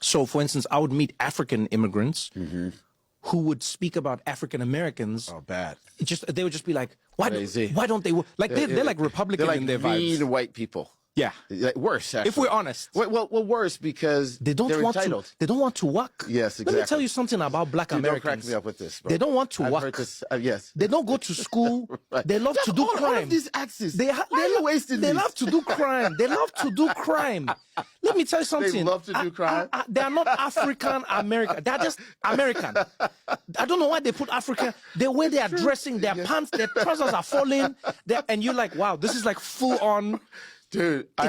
So, for instance, I would meet African immigrants who would speak about African Americans. Oh, bad. They would just be like, why don't they like they're like Republican They're like in their mean vibes. white people. Yeah. Like, worse, actually. If we're honest. Well, worse because They don't they're want entitled. to. They don't want to work. Yes, exactly. Let me tell you something about Black Dude, Americans. don't crack me up with this, bro. They don't want to I've work. heard this, yes. They don't go to school. Right. They love to do crime. All of these axes. Why are you wasting They these? love to do crime. They love to do crime. Let me tell you something. They love to do crime. They are not African American. They are just American. I don't know why they put African. The way they are dressing, their pants, their trousers are falling, and you're like, wow, this is like full on. Dude, I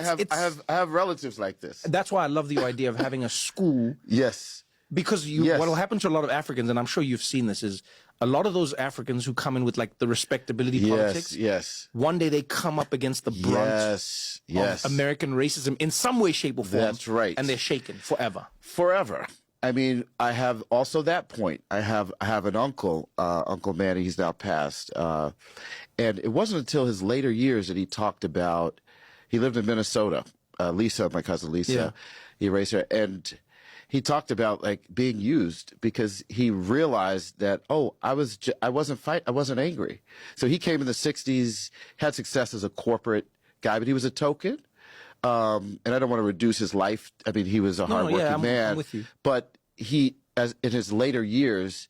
have relatives like this. That's why I love the idea of having a school. Yes. Because what will happen to a lot of Africans, and I'm sure you've seen this, is a lot of those Africans who come in with like the respectability politics. Yes. One day they come up against the brunt of American racism in some way, shape, or form. That's right. And they're shaken forever. Forever. I mean, I have also that point. I have an uncle, Uncle Manny. He's now passed, and it wasn't until his later years that he talked about. He lived in Minnesota. Lisa, my cousin Lisa, he raised her, and he talked about like being used because he realized that I wasn't angry. So he came in the '60s, had success as a corporate guy, but he was a token. And I don't want to reduce his life. I mean, he was a hardworking man. I'm with you. But he, as in his later years,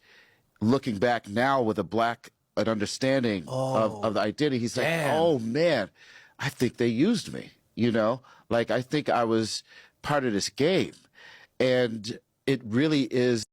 looking back now with an understanding of the identity, he's like, oh man, I think they used me. You know, like I think I was part of this game, and it really is.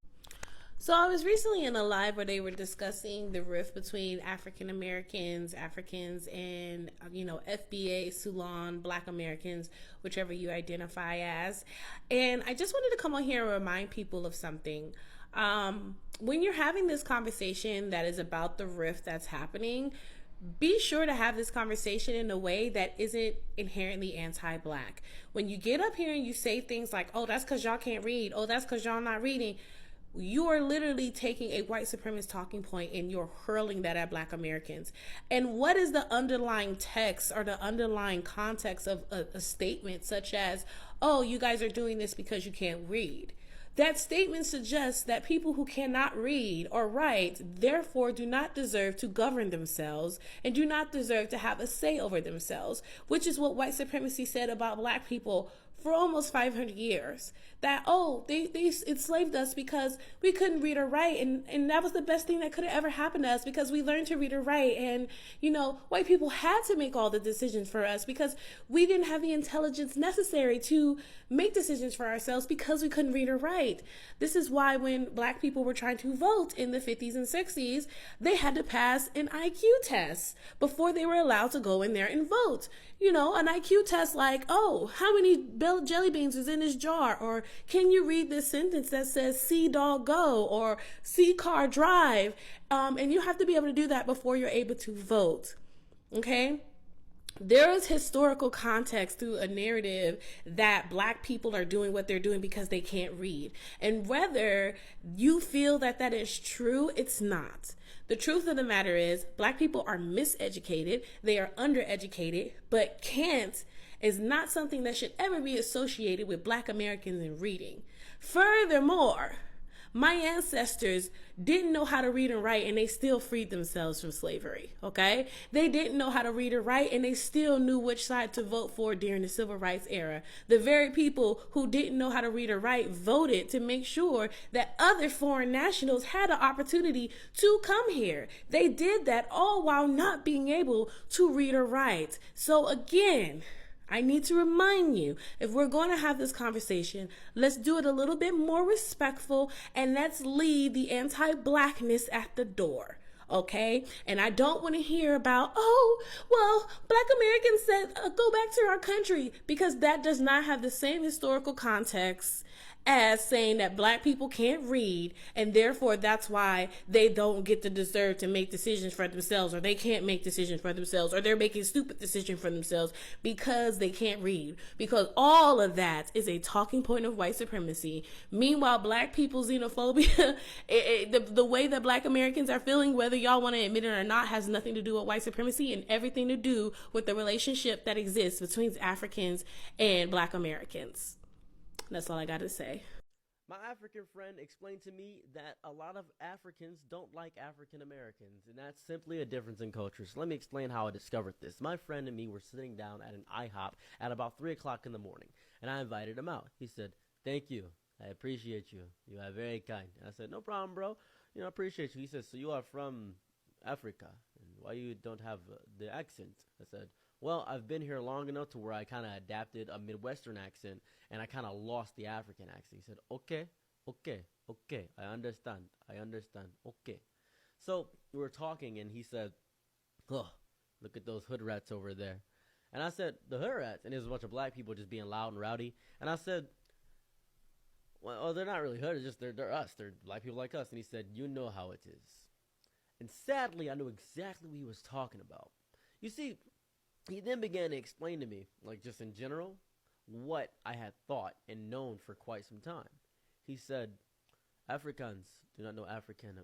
So I was recently in a live where they were discussing the rift between African Americans, and, FBA, Sulan, Black Americans, whichever you identify as. And I just wanted to come on here and remind people of something. When you're having this conversation that is about the rift that's happening, be sure to have this conversation in a way that isn't inherently anti-Black. When you get up here and you say things like, oh, that's because y'all can't read. Oh, that's because y'all not reading. You are literally taking a white supremacist talking point and you're hurling that at Black Americans. And what is the underlying text or the underlying context of a statement such as, oh, you guys are doing this because you can't read? That statement suggests that people who cannot read or write, therefore, do not deserve to govern themselves and do not deserve to have a say over themselves, which is what white supremacy said about Black people for almost 500 years. That, they enslaved us because we couldn't read or write, and that was the best thing that could have ever happened to us because we learned to read or write, and, white people had to make all the decisions for us because we didn't have the intelligence necessary to make decisions for ourselves because we couldn't read or write. This is why when Black people were trying to vote in the 50s and 60s, they had to pass an IQ test before they were allowed to go in there and vote. An IQ test like, oh, how many jelly beans is in this jar? Or can you read this sentence that says see dog go or see car drive? And you have to be able to do that before you're able to vote. Okay? There is historical context through a narrative that Black people are doing what they're doing because they can't read. And whether you feel that that is true, it's not. The truth of the matter is Black people are miseducated, they are undereducated, but can't is not something that should ever be associated with Black Americans in reading. Furthermore, my ancestors didn't know how to read and write, and they still freed themselves from slavery, okay? They didn't know how to read or write, and they still knew which side to vote for during the Civil Rights era. The very people who didn't know how to read or write voted to make sure that other foreign nationals had an opportunity to come here. They did that all while not being able to read or write. So again, I need to remind you, if we're going to have this conversation, let's do it a little bit more respectful and let's leave the anti-Blackness at the door. Okay? And I don't want to hear about, Black Americans said, go back to our country, because that does not have the same historical context as saying that Black people can't read, and therefore that's why they don't get to deserve to make decisions for themselves, or they can't make decisions for themselves, or they're making stupid decisions for themselves because they can't read. Because all of that is a talking point of white supremacy. Meanwhile, Black people's xenophobia, the way that Black Americans are feeling, whether y'all want to admit it or not, has nothing to do with white supremacy and everything to do with the relationship that exists between Africans and Black Americans. That's all I got to say. My African friend explained to me that a lot of Africans don't like African Americans, and that's simply a difference in culture. So let me explain how I discovered this. My friend and me were sitting down at an IHOP at about 3 o'clock in the morning, and I invited him out. He said, "Thank you. I appreciate you. You are very kind." I said, "No problem, bro. I appreciate you." He says, "So you are from Africa, and why you don't have the accent?" I said, "Well, I've been here long enough to where I kind of adapted a Midwestern accent, and I kind of lost the African accent." He said, okay, I understand, okay." So we were talking, and he said, "Oh, look at those hood rats over there." And I said, "The hood rats?" And there's a bunch of black people just being loud and rowdy. And I said, "Well, they're not really hood, it's just they're us. They're black people like us." And he said, "You know how it is." And sadly, I knew exactly what he was talking about. You see, he then began to explain to me, like just in general, what I had thought and known for quite some time. He said, "Africans do not know African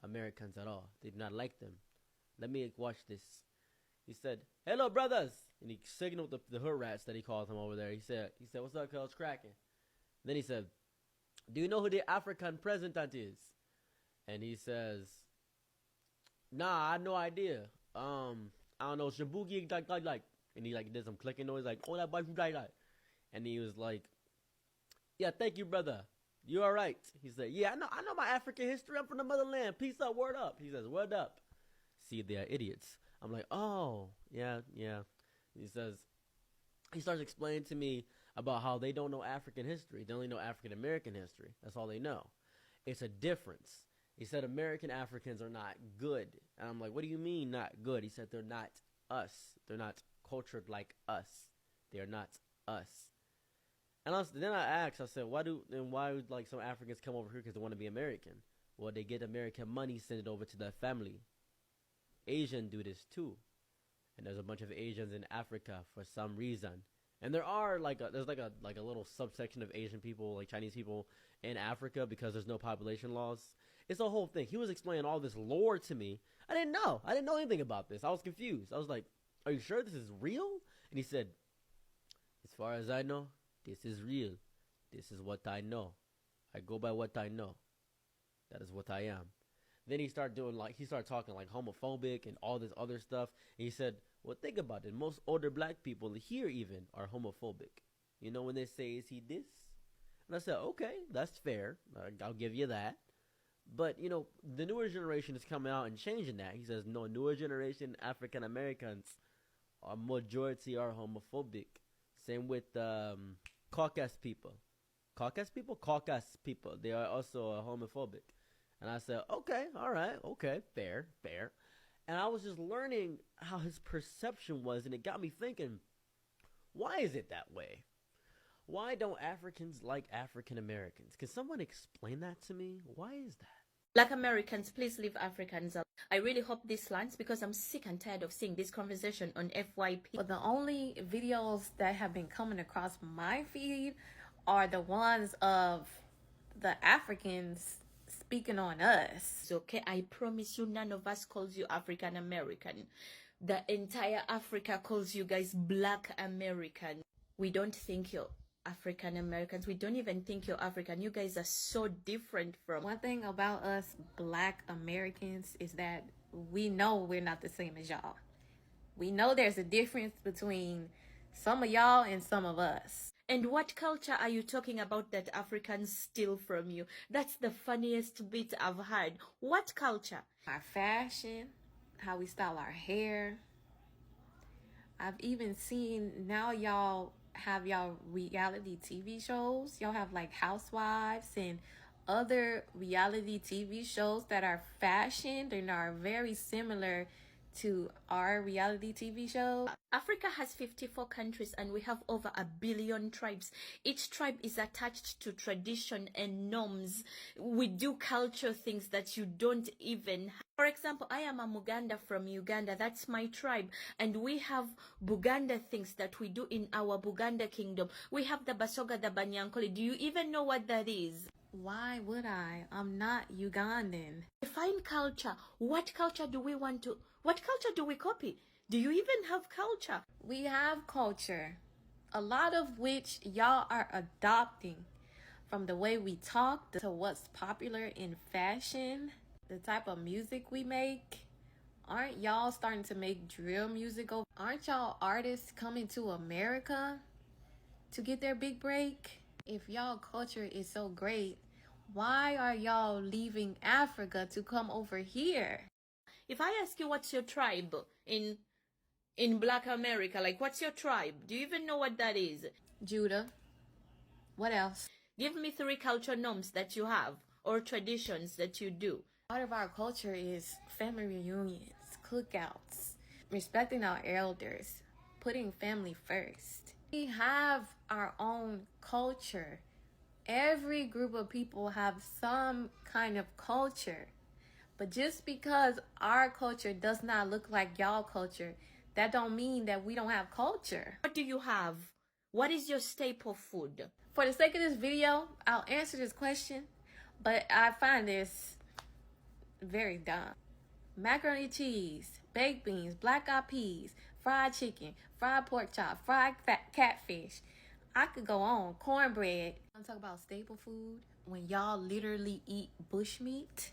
Americans at all. They do not like them. Let me watch this." He said, "Hello, brothers." And he signaled the hood rats that he called them over there. He said, "What's up, cuz? Cracking?" Then he said, "Do you know who the African president is?" And he says, "Nah, I had no idea. I don't know, Shabuki, like. And he did some clicking noise, like, "Oh, that boy from like." And he was like, "Yeah, thank you, brother. You all right?" He said, "Yeah, I know my African history. I'm from the motherland. Peace up, word up." He says, "Word up." See, they are idiots. I'm like, "Oh, yeah." He starts explaining to me about how they don't know African history. They only know African American history. That's all they know. It's a difference. He said American Africans are not good. And I'm like, "What do you mean not good?" He said they're not us. They're not cultured like us. They are not us. And then I asked, I said, why would some Africans come over here because they want to be American? Well, they get American money, send it over to their family. Asians do this too. And there's a bunch of Asians in Africa for some reason. And there are there's a little subsection of Asian people, like Chinese people in Africa because there's no population laws. It's a whole thing. He was explaining all this lore to me. I didn't know anything about this. I was confused. I was like, "Are you sure this is real?" And he said, "As far as I know, this is real. This is what I know. I go by what I know. That is what I am." Then he started talking like homophobic and all this other stuff. And he said, "Well, think about it. Most older black people here even are homophobic. You know when they say, 'Is he this?'" And I said, "Okay, that's fair. I'll give you that. But, the newer generation is coming out and changing that." He says, "No, newer generation African Americans are majority are homophobic. Same with Caucasus people. Caucasus people. They are also homophobic." And I said, "Okay, all right, okay, fair." And I was just learning how his perception was, and it got me thinking, why is it that way? Why don't Africans like African Americans? Can someone explain that to me? Why is that? Black Americans, please leave Africans out. I really hope this lands because I'm sick and tired of seeing this conversation on FYP. But the only videos that have been coming across my feed are the ones of the Africans speaking on us. Okay, I promise you, none of us calls you African American. The entire Africa calls you guys Black American. We don't think you're African Americans. We don't even think you're African. You guys are so different from. One thing about us Black Americans is that we know we're not the same as y'all. We know there's a difference between some of y'all and some of us. And what culture are you talking about that Africans steal from you? That's the funniest bit I've heard. What culture? Our fashion, how we style our hair. I've even seen now y'all have y'all reality TV shows. Y'all have like Housewives and other reality TV shows that are fashioned and are very similar to our reality TV show. Africa has 54 countries and we have over 1 billion tribes. Each tribe is attached to tradition and norms. We do culture things that you don't even have. For example, I am a Muganda from Uganda. That's my tribe. And we have Buganda things that we do in our Buganda kingdom. We have the Basoga, the Banyankole. Do you even know what that is? Why would I? I'm not Ugandan. Define culture. What culture do we copy? Do you even have culture? We have culture, a lot of which y'all are adopting From the way we talk to what's popular in fashion, the type of music we make. Aren't y'all starting to make drill music? Aren't y'all artists coming to America to get their big break? If y'all culture is so great, why are y'all leaving Africa to come over here? If I ask you what's your tribe in Black America, like what's your tribe? Do you even know what that is? Judah. What else? Give me 3 culture norms that you have or traditions that you do. Part of our culture is family reunions, cookouts, respecting our elders, putting family first. We have our own culture. Every group of people have some kind of culture. But just because our culture does not look like y'all culture, that don't mean that we don't have culture. What do you have? What is your staple food? For the sake of this video, I'll answer this question, but I find this very dumb. Macaroni and cheese, baked beans, black eyed peas, fried chicken, fried pork chop, fried catfish. I could go on. Cornbread. I'm talking about staple food. When y'all literally eat bushmeat.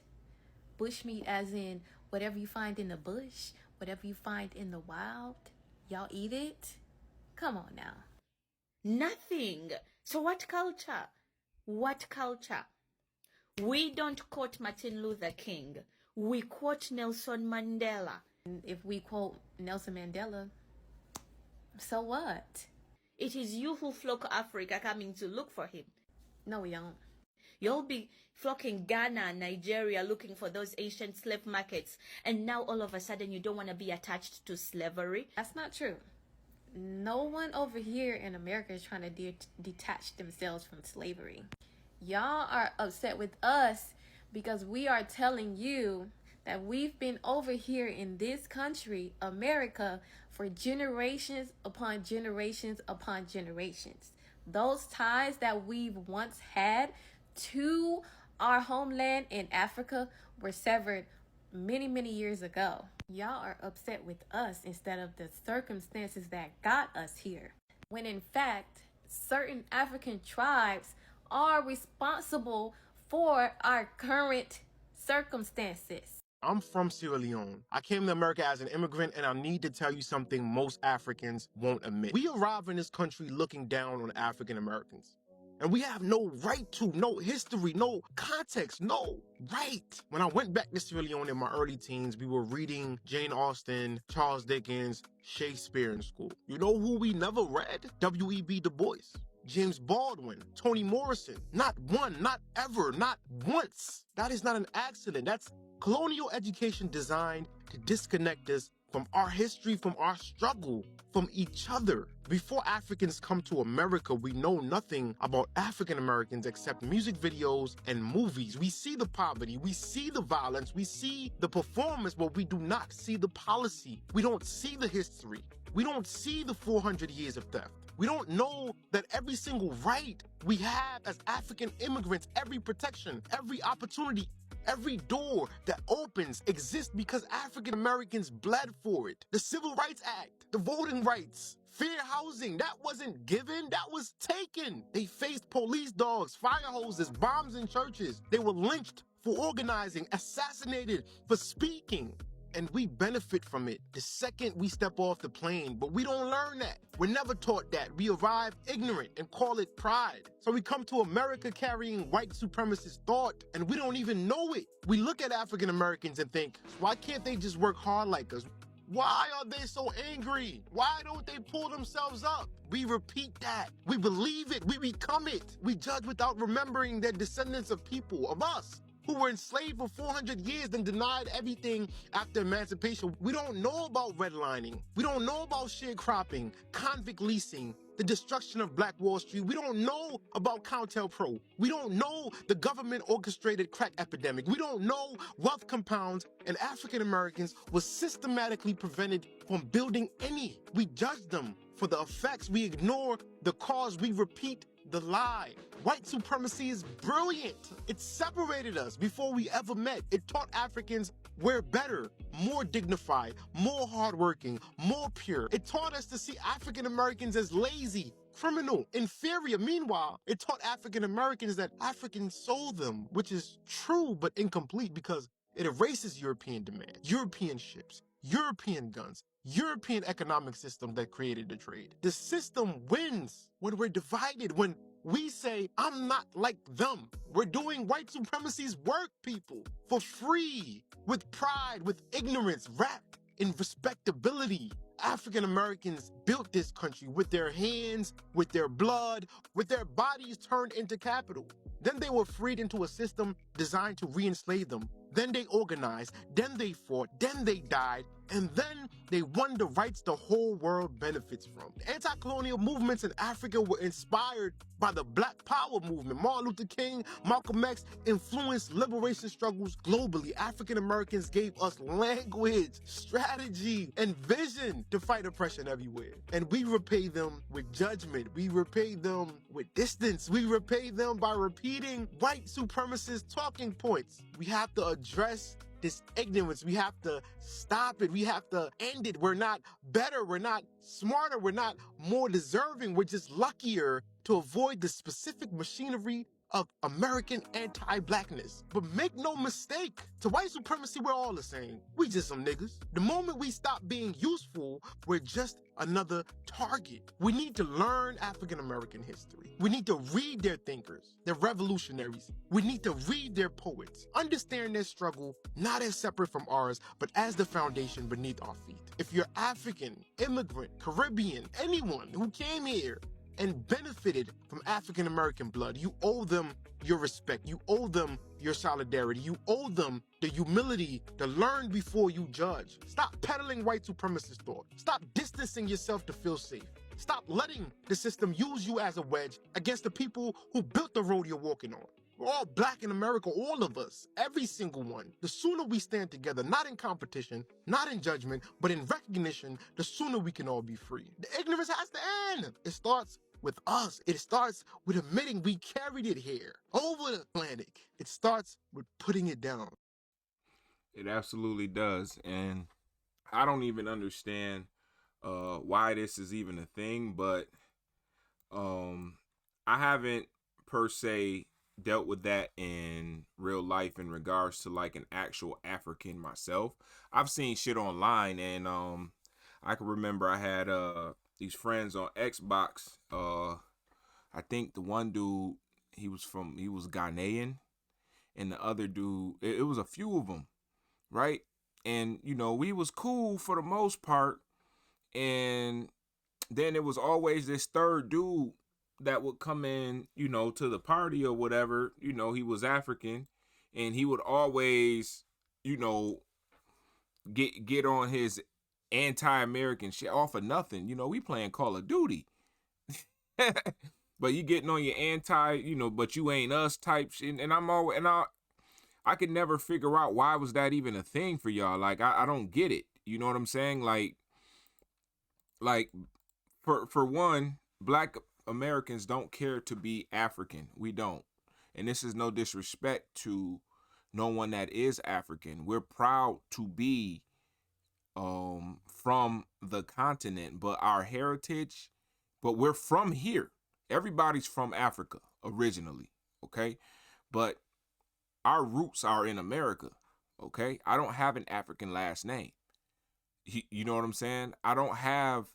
Bushmeat as in whatever you find in the bush, whatever you find in the wild. Y'all eat it? Come on now. Nothing. So what culture? What culture? We don't quote Martin Luther King. We quote Nelson Mandela. If we quote Nelson Mandela, so what? It is you who flock Africa coming to look for him. No, we don't. You'll be flocking Ghana, Nigeria, looking for those ancient slave markets. And now all of a sudden you don't want to be attached to slavery. That's not true. No one over here in America is trying to detach themselves from slavery. Y'all are upset with us because we are telling you that we've been over here in this country, America, for generations upon generations upon generations. Those ties that we've once had to our homeland in Africa were severed many, many years ago. Y'all are upset with us instead of the circumstances that got us here. When in fact, certain African tribes are responsible for our current circumstances. I'm from Sierra Leone. I came to America as an immigrant, and I need to tell you something most Africans won't admit. We arrive in this country looking down on African Americans. And we have no right to, no history, no context, no right. When I went back to Sierra Leone in my early teens, we were reading Jane Austen, Charles Dickens, Shakespeare in school. You know who we never read? W.E.B. Du Bois, James Baldwin, Toni Morrison. Not one, not ever, not once. That is not an accident. That's colonial education designed to disconnect us from our history, from our struggle, from each other. Before Africans come to America, we know nothing about African Americans except music videos and movies. We see the poverty, we see the violence, we see the performance, but we do not see the policy. We don't see the history. We don't see the 400 years of theft. We don't know that every single right we have as African immigrants, every protection, every opportunity, every door that opens exists because African Americans bled for it. The Civil Rights Act, the voting rights, fair housing, that wasn't given, that was taken. They faced police dogs, fire hoses, bombs in churches. They were lynched for organizing, assassinated for speaking. And we benefit from it the second we step off the plane, but we don't learn that. We're never taught that. We arrive ignorant and call it pride. So we come to America carrying white supremacist thought, and we don't even know it. We look at African Americans and think, why can't they just work hard like us? Why are they so angry? Why don't they pull themselves up? We repeat that. We believe it. We become it. We judge without remembering they're descendants of people, of us, who were enslaved for 400 years and denied everything after emancipation. We don't know about redlining. We don't know about sharecropping, convict leasing, the destruction of Black Wall Street. We don't know about COINTELPRO. We don't know the government-orchestrated crack epidemic. We don't know wealth compounds, and African Americans were systematically prevented from building any. We judge them for the effects. We ignore the cause. We repeat the lie. White supremacy is brilliant. It separated us before we ever met. It taught Africans we're better, more dignified, more hardworking, more pure. It taught us to see African Americans as lazy, criminal, inferior. Meanwhile, it taught African Americans that Africans sold them, which is true but incomplete because it erases European demand, European ships, European guns, European economic system that created the trade. The system wins when we're divided, when we say, I'm not like them. We're doing white supremacy's work, people, for free, with pride, with ignorance, wrapped in respectability. African Americans built this country with their hands, with their blood, with their bodies turned into capital. Then they were freed into a system designed to re-enslave them. Then they organized, then they fought, then they died, and then they won the rights the whole world benefits from. The anti-colonial movements in Africa were inspired by the Black Power movement. Martin Luther King, Malcolm X influenced liberation struggles globally. African Americans gave us language, strategy, and vision to fight oppression everywhere. And we repay them with judgment. We repay them with distance. We repay them by repeating white supremacist talking points. We have to address this ignorance. We have to stop it. We have to end it. We're not better. We're not smarter. We're not more deserving. We're just luckier to avoid the specific machinery of American anti-Blackness. But make no mistake, to white supremacy, we're all the same. We just some niggas. The moment we stop being useful, we're just another target. We need to learn African American history. We need to read their thinkers, their revolutionaries. We need to read their poets, understand their struggle, not as separate from ours, but as the foundation beneath our feet. If you're African, immigrant, Caribbean, anyone who came here and benefited from African American blood, you owe them your respect. You owe them your solidarity. You owe them the humility to learn before you judge. Stop peddling white supremacist thought. Stop distancing yourself to feel safe. Stop letting the system use you as a wedge against the people who built the road you're walking on. We're all black in America, all of us, every single one. The sooner we stand together, not in competition, not in judgment, but in recognition, the sooner we can all be free. The ignorance has to end. It starts with us. It starts with admitting we carried it here, over the Atlantic. It starts with putting it down. It absolutely does. And I don't even understand why this is even a thing, but I haven't per se dealt with that in real life in regards to like an actual African myself. I've seen shit online, and I can remember I had these friends on Xbox. I think the one dude, he was Ghanaian, and the other dude, it was a few of them, right? And you know, we was cool for the most part, and then it was always this third dude that would come in, you know, to the party or whatever. You know, he was African, and he would always, you know, get on his anti-American shit off of nothing. You know, we playing Call of Duty. But you getting on your anti, you know, but you ain't us type shit. And I could never figure out why was that even a thing for y'all. Like, I don't get it. You know what I'm saying? Like for one, black Americans don't care to be African. We don't. And this is no disrespect to no one that is African. We're proud to be from the continent, but our heritage, but we're from here. Everybody's from Africa originally, okay? But our roots are in America, okay? I don't have an African last name. You know what I'm saying? I don't have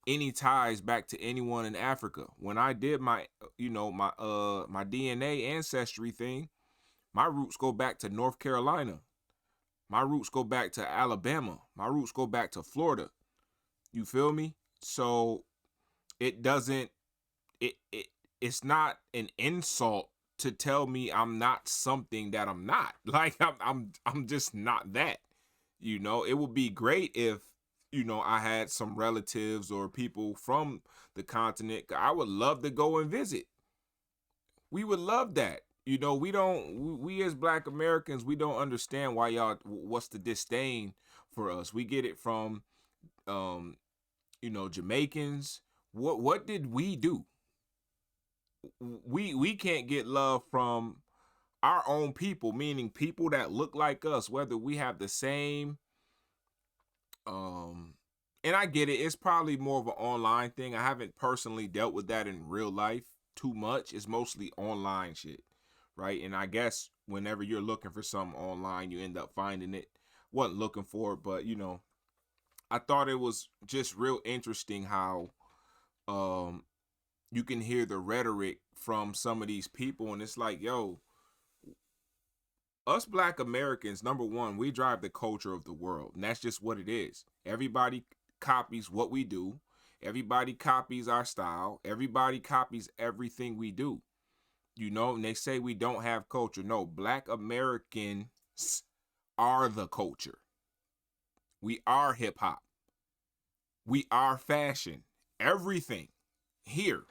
any ties back to anyone in Africa. When I did my, you know, my DNA ancestry thing, my roots go back to North Carolina. My roots go back to Alabama. My roots go back to Florida. You feel me? So it's not an insult to tell me I'm not something that I'm not. Like I'm just not that. You know, it would be great if, you know, I had some relatives or people from the continent. I would love to go and visit. We would love that. You know, we as black Americans, we don't understand why what's the disdain for us. We get it from, you know, Jamaicans. What did we do? We can't get love from our own people, meaning people that look like us, whether we have the same and I get it. It's probably more of an online thing. I haven't personally dealt with that in real life too much. It's mostly online shit, right? And I guess whenever you're looking for something online, you end up finding it. Wasn't looking for it, but I thought it was just real interesting how you can hear the rhetoric from some of these people, and it's like, yo, us Black Americans, number one, we drive the culture of the world, and that's just what it is. Everybody copies what we do. Everybody copies our style. Everybody copies everything we do. And they say we don't have culture. No, Black Americans are the culture. We are hip hop. We are fashion. Everything here.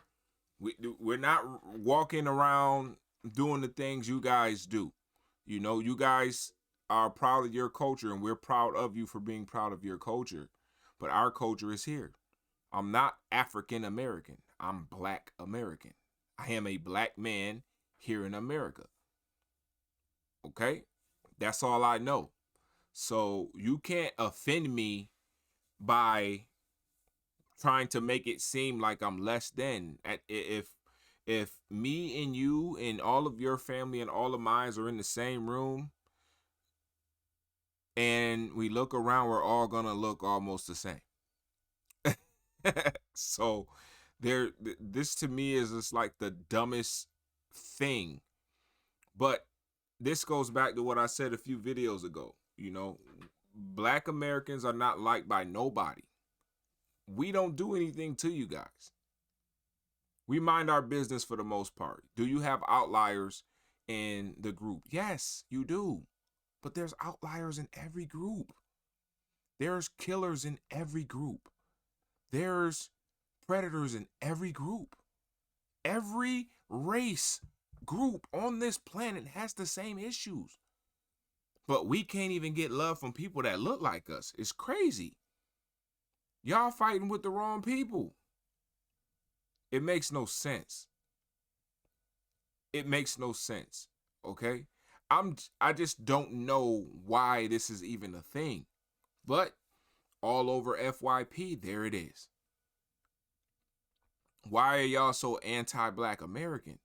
We're not walking around doing the things you guys do. You guys are proud of your culture, and we're proud of you for being proud of your culture. But our culture is here. I'm not African American. I'm Black American. I am a Black man here in America. Okay? That's all I know. So you can't offend me by trying to make it seem like I'm less than. If me and you and all of your family and all of mine are in the same room and we look around, we're all gonna look almost the same. So this to me is just like the dumbest thing. But this goes back to what I said a few videos ago. Black Americans are not liked by nobody. We don't do anything to you guys. We mind our business for the most part. Do you have outliers in the group? Yes, you do. But there's outliers in every group. There's killers in every group. There's predators in every group. Every race group on this planet has the same issues. But we can't even get love from people that look like us. It's crazy. Y'all fighting with the wrong people. It makes no sense. It makes no sense. Okay? I just don't know why this is even a thing. But all over FYP, there it is. Why are y'all so anti-Black American?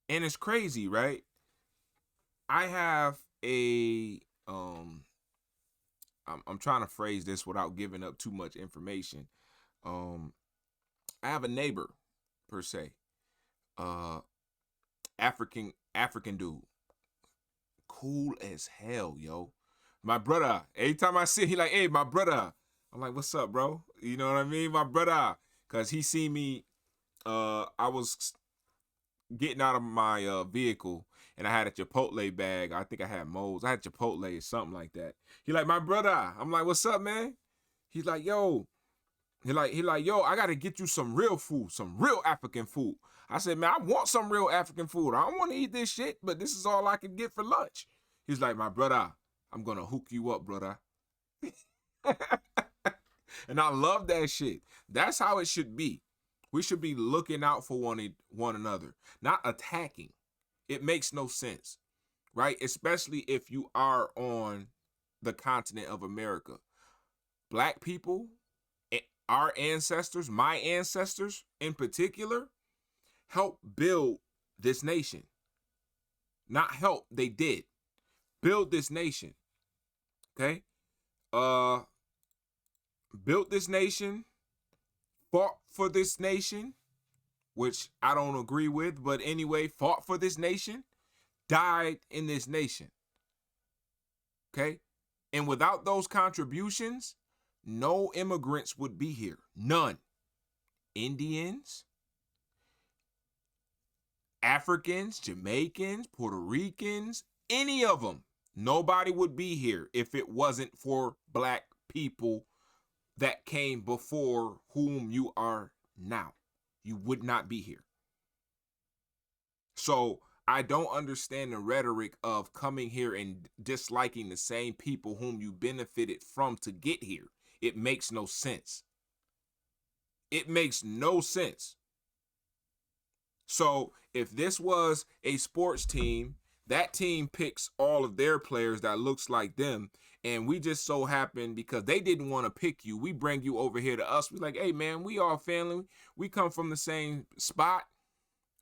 And it's crazy, right? I have a I'm trying to phrase this without giving up too much information. I have a neighbor, per se. African dude. Cool as hell, yo. My brother. Every time I see him, he like, hey, my brother. I'm like, what's up, bro? You know what I mean? My brother. Because he see me, I was getting out of my vehicle, and I had a Chipotle bag. I think I had Moe's. I had Chipotle or something like that. He like, my brother. I'm like, what's up, man? He's like, yo. He like, yo, I got to get you some real food, some real African food. I said, man, I want some real African food. I don't want to eat this shit, but this is all I can get for lunch. He's like, my brother, I'm going to hook you up, brother. And I love that shit. That's how it should be. We should be looking out for one another, not attacking. It makes no sense, right? Especially if you are on the continent of America. Black people, our ancestors, my ancestors in particular, helped build this nation. Not help, they did. Build this nation. Okay? Built this nation, fought for this nation, which I don't agree with, but anyway, fought for this nation, died in this nation. Okay? And without those contributions, no immigrants would be here. None. Indians, Africans, Jamaicans, Puerto Ricans, any of them. Nobody would be here if it wasn't for Black people that came before whom you are now. You would not be here. So I don't understand the rhetoric of coming here and disliking the same people whom you benefited from to get here. It makes no sense. It makes no sense. So if this was a sports team, that team picks all of their players that looks like them, And we just so happen, because they didn't want to pick you, we bring you over here to us. We're like, hey, man, we all family. We come from the same spot.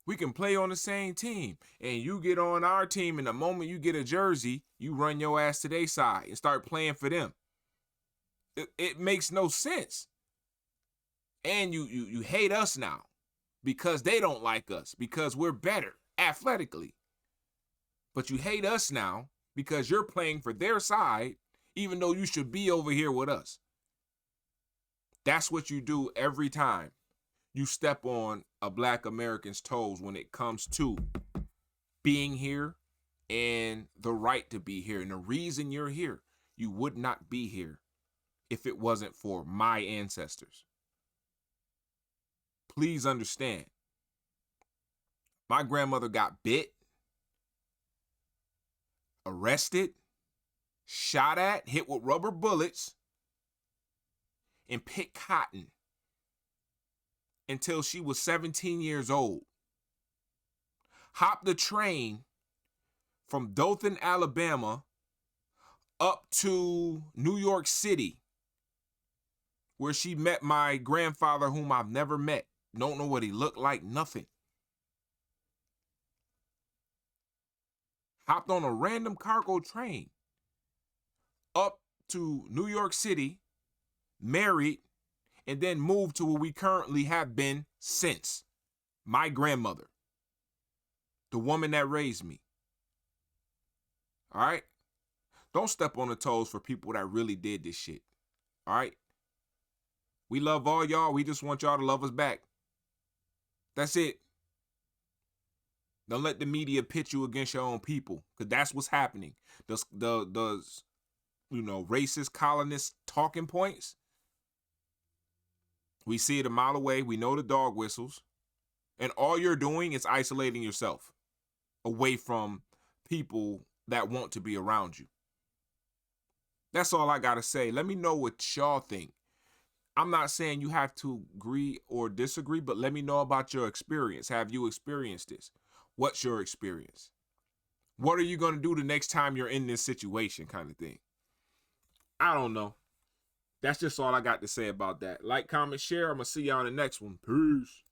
We can play on the same team. And you get on our team, and the moment you get a jersey, you run your ass to their side and start playing for them. It makes no sense. And you hate us now because they don't like us, because we're better athletically. But you hate us now because you're playing for their side, even though you should be over here with us. That's what you do every time you step on a Black American's toes when it comes to being here and the right to be here. And the reason you're here, you would not be here if it wasn't for my ancestors. Please understand. My grandmother got bit, arrested, shot at, hit with rubber bullets, and picked cotton until she was 17 years old. Hopped the train from Dothan, Alabama, up to New York City, where she met my grandfather, whom I've never met. Don't know what he looked like, nothing. Hopped on a random cargo train up to New York City, married, and then moved to where we currently have been since. My grandmother, the woman that raised me. All right? Don't step on the toes for people that really did this shit. All right? We love all y'all. We just want y'all to love us back. That's it. Don't let the media pit you against your own people, because that's what's happening. The racist colonist talking points, we see it a mile away. We know the dog whistles. And all you're doing is isolating yourself away from people that want to be around you. That's all I got to say. Let me know what y'all think. I'm not saying you have to agree or disagree, but let me know about your experience. Have you experienced this? What's your experience? What are you going to do the next time you're in this situation, kind of thing? I don't know. That's just all I got to say about that. Like, comment, share. I'm going to see y'all in the next one. Peace.